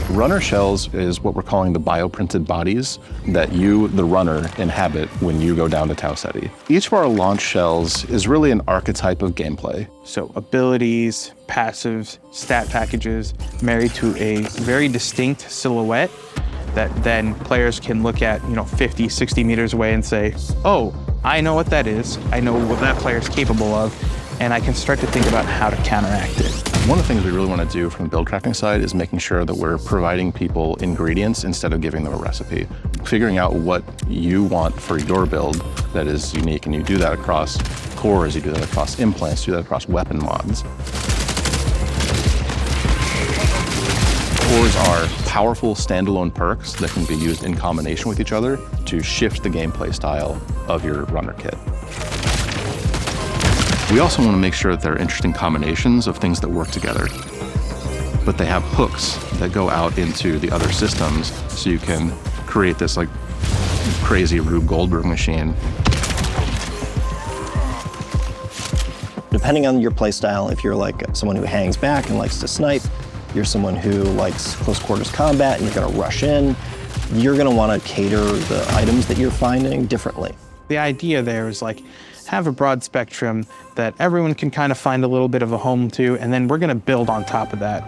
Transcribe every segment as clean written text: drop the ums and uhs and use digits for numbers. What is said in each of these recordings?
Runner shells is what we're calling the bioprinted bodies that you, the runner, inhabit when you go down to Tau Ceti. Each of our launch shells is really an archetype of gameplay. So abilities, passives, stat packages married to a very distinct silhouette that then players can look at, 50, 60 meters away and say, oh, I know what that is. I know what that player is capable of, and I can start to think about how to counteract it. One of the things we really want to do from the build crafting side is making sure that we're providing people ingredients instead of giving them a recipe. Figuring out what you want for your build that is unique, and you do that across cores, you do that across implants, you do that across weapon mods. Cores are powerful standalone perks that can be used in combination with each other to shift the gameplay style of your runner kit. We also want to make sure that there are interesting combinations of things that work together, but they have hooks that go out into the other systems, so you can create this like crazy Rube Goldberg machine. Depending on your playstyle, if you're like someone who hangs back and likes to snipe, you're someone who likes close quarters combat and you're going to rush in, you're going to want to cater the items that you're finding differently. The idea there is like, have a broad spectrum that everyone can kind of find a little bit of a home to, and then we're going to build on top of that.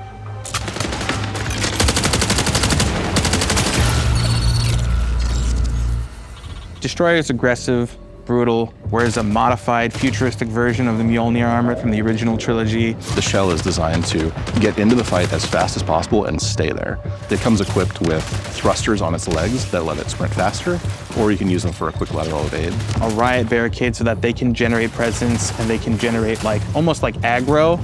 Destroyer is aggressive, brutal, whereas a modified, futuristic version of the Mjolnir armor from the original trilogy. The shell is designed to get into the fight as fast as possible and stay there. It comes equipped with thrusters on its legs that let it sprint faster, or you can use them for a quick lateral evade. A riot barricade so that they can generate presence and they can generate almost like aggro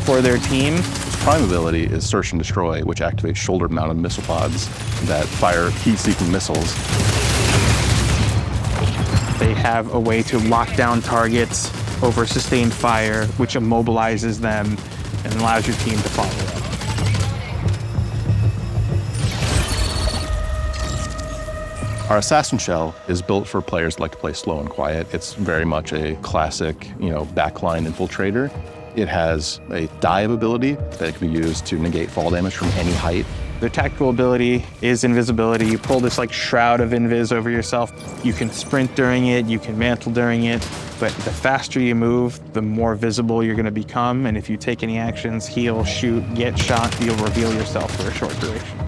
for their team. Its prime ability is Search and Destroy, which activates shoulder-mounted missile pods that fire heat-seeking missiles. They have a way to lock down targets over sustained fire, which immobilizes them and allows your team to follow up. Our Assassin Shell is built for players who like to play slow and quiet. It's very much a classic, backline infiltrator. It has a dive ability that can be used to negate fall damage from any height. Their tactical ability is invisibility. You pull this shroud of invis over yourself. You can sprint during it, you can mantle during it, but the faster you move, the more visible you're gonna become, and if you take any actions, heal, shoot, get shot, you'll reveal yourself for a short duration.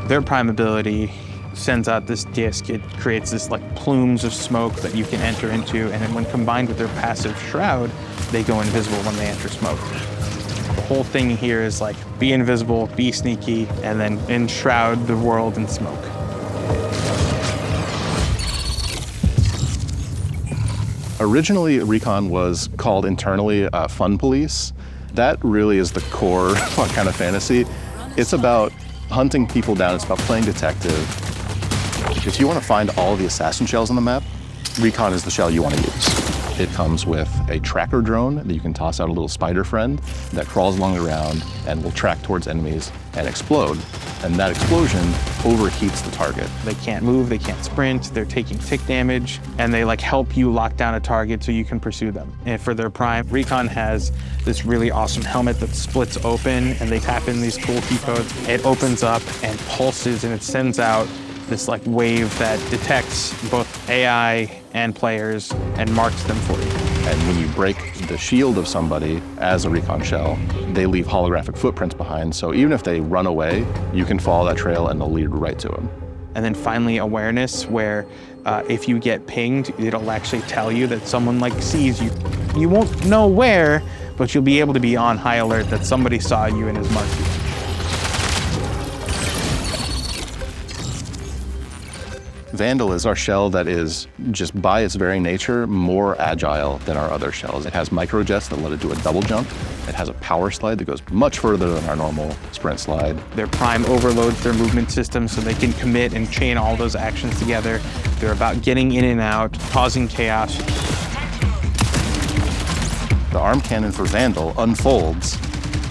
Their prime ability sends out this disc. It creates this plumes of smoke that you can enter into, and then when combined with their passive shroud, they go invisible when they enter smoke. The whole thing here is be invisible, be sneaky, and then enshroud the world in smoke. Originally, Recon was called internally Fun Police. That really is the core kind of fantasy. It's about hunting people down, it's about playing detective. If you want to find all the assassin shells on the map, Recon is the shell you want to use. It comes with a tracker drone that you can toss out a little spider friend that crawls along the ground and will track towards enemies and explode. And that explosion overheats the target. They can't move, they can't sprint, they're taking tick damage, and they help you lock down a target so you can pursue them. And for their prime, Recon has this really awesome helmet that splits open, and they tap in these cool key codes. It opens up and pulses, and it sends out this wave that detects both AI and players and marks them for you. And when you break the shield of somebody as a Recon shell, they leave holographic footprints behind, so even if they run away, you can follow that trail and they'll lead right to them. And then finally awareness, where if you get pinged, it'll actually tell you that someone sees you. You won't know where, but you'll be able to be on high alert that somebody saw you and has marked you. Vandal is our shell that is, just by its very nature, more agile than our other shells. It has microjets that let it do a double jump. It has a power slide that goes much further than our normal sprint slide. Their prime overloads their movement system so they can commit and chain all those actions together. They're about getting in and out, causing chaos. The arm cannon for Vandal unfolds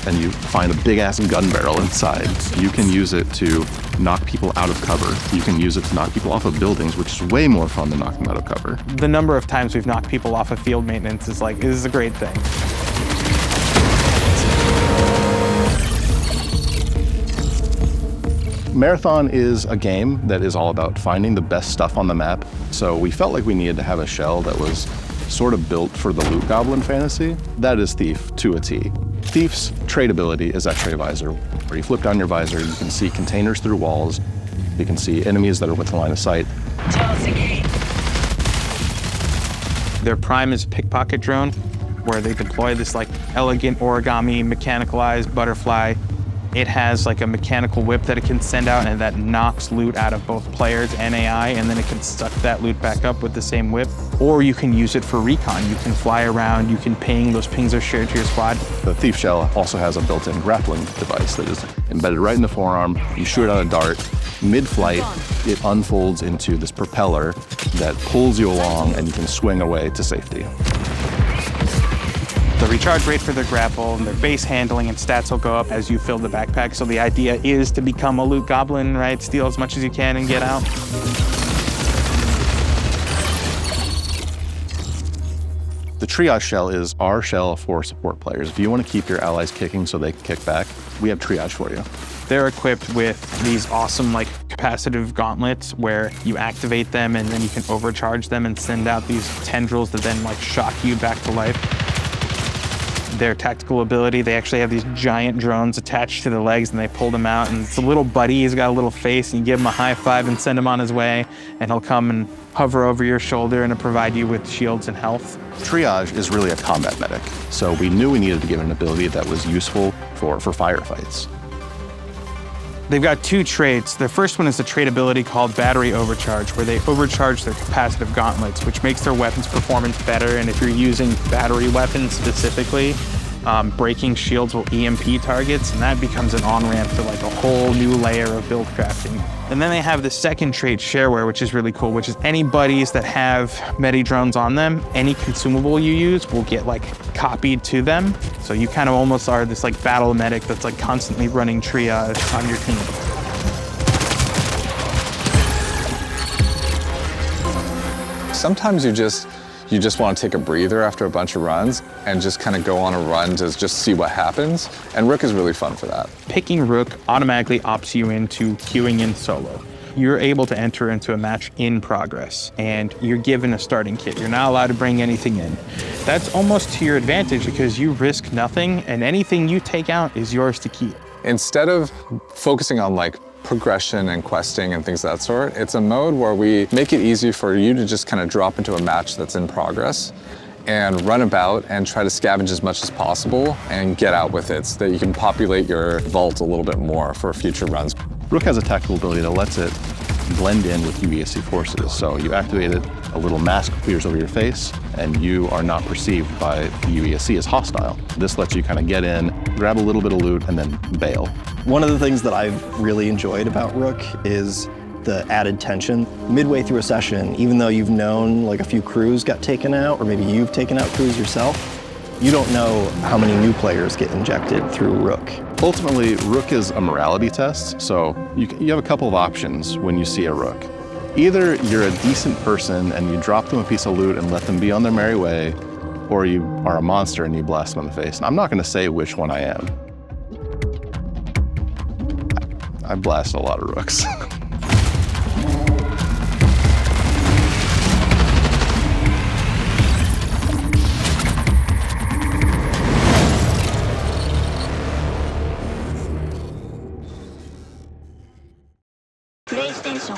and you find a big-ass gun barrel inside. You can use it to knock people out of cover. You can use it to knock people off of buildings, which is way more fun than knocking them out of cover. The number of times we've knocked people off of field maintenance is a great thing. Marathon is a game that is all about finding the best stuff on the map, so we felt like we needed to have a shell that was sort of built for the loot goblin fantasy. That is Thief to a T. Thief's trade ability is X-ray visor, where you flip down your visor, you can see containers through walls, you can see enemies that are within line of sight. Their prime is a pickpocket drone, where they deploy this like elegant origami mechanicalized butterfly. It has like a mechanical whip that it can send out and that knocks loot out of both players and AI, and then it can suck that loot back up with the same whip. Or you can use it for recon. You can fly around, you can ping, those pings are shared to your squad. The Thief Shell also has a built-in grappling device that is embedded right in the forearm. You shoot out a dart. Mid-flight, it unfolds into this propeller that pulls you along and you can swing away to safety. The recharge rate for their grapple and their base handling and stats will go up as you fill the backpack. So the idea is to become a loot goblin, right? Steal as much as you can and get out. The Triage Shell is our shell for support players. If you want to keep your allies kicking so they can kick back, we have Triage for you. They're equipped with these awesome like capacitive gauntlets where you activate them and then you can overcharge them and send out these tendrils that then like shock you back to life. Their tactical ability, they actually have these giant drones attached to the legs and they pull them out, and it's a little buddy, he's got a little face, and you give him a high five and send him on his way, and he'll come and hover over your shoulder and provide you with shields and health. Triage is really a combat medic, so we knew we needed to give it an ability that was useful for firefights. They've got two traits. The first one is a trait ability called Battery Overcharge, where they overcharge their capacitive gauntlets, which makes their weapons performance better. And if you're using battery weapons specifically, breaking shields will EMP targets, and that becomes an on-ramp to like a whole new layer of build crafting. And then they have the second trait, Shareware, which is really cool, which is any buddies that have medi-drones on them, any consumable you use will get like copied to them. So you kind of almost are this like battle medic that's like constantly running triage on your team. Sometimes you just want to take a breather after a bunch of runs and just kind of go on a run to just see what happens. And Rook is really fun for that. Picking Rook automatically opts you into queuing in solo. You're able to enter into a match in progress and you're given a starting kit. You're not allowed to bring anything in. That's almost to your advantage because you risk nothing and anything you take out is yours to keep. Instead of focusing on like progression and questing and things of that sort, it's a mode where we make it easy for you to just kind of drop into a match that's in progress and run about and try to scavenge as much as possible and get out with it so that you can populate your vault a little bit more for future runs. Rook has a tactical ability that lets it blend in with UESC forces. So you activate it, a little mask appears over your face, and you are not perceived by the UESC as hostile. This lets you kind of get in, grab a little bit of loot, and then bail. One of the things that I've really enjoyed about Rook is the added tension. Midway through a session, even though you've known like a few crews got taken out, or maybe you've taken out crews yourself, you don't know how many new players get injected through Rook. Ultimately, Rook is a morality test, so you have a couple of options when you see a Rook. Either you're a decent person and you drop them a piece of loot and let them be on their merry way, or you are a monster and you blast them in the face. And I'm not going to say which one I am. I blast a lot of Rooks. PlayStation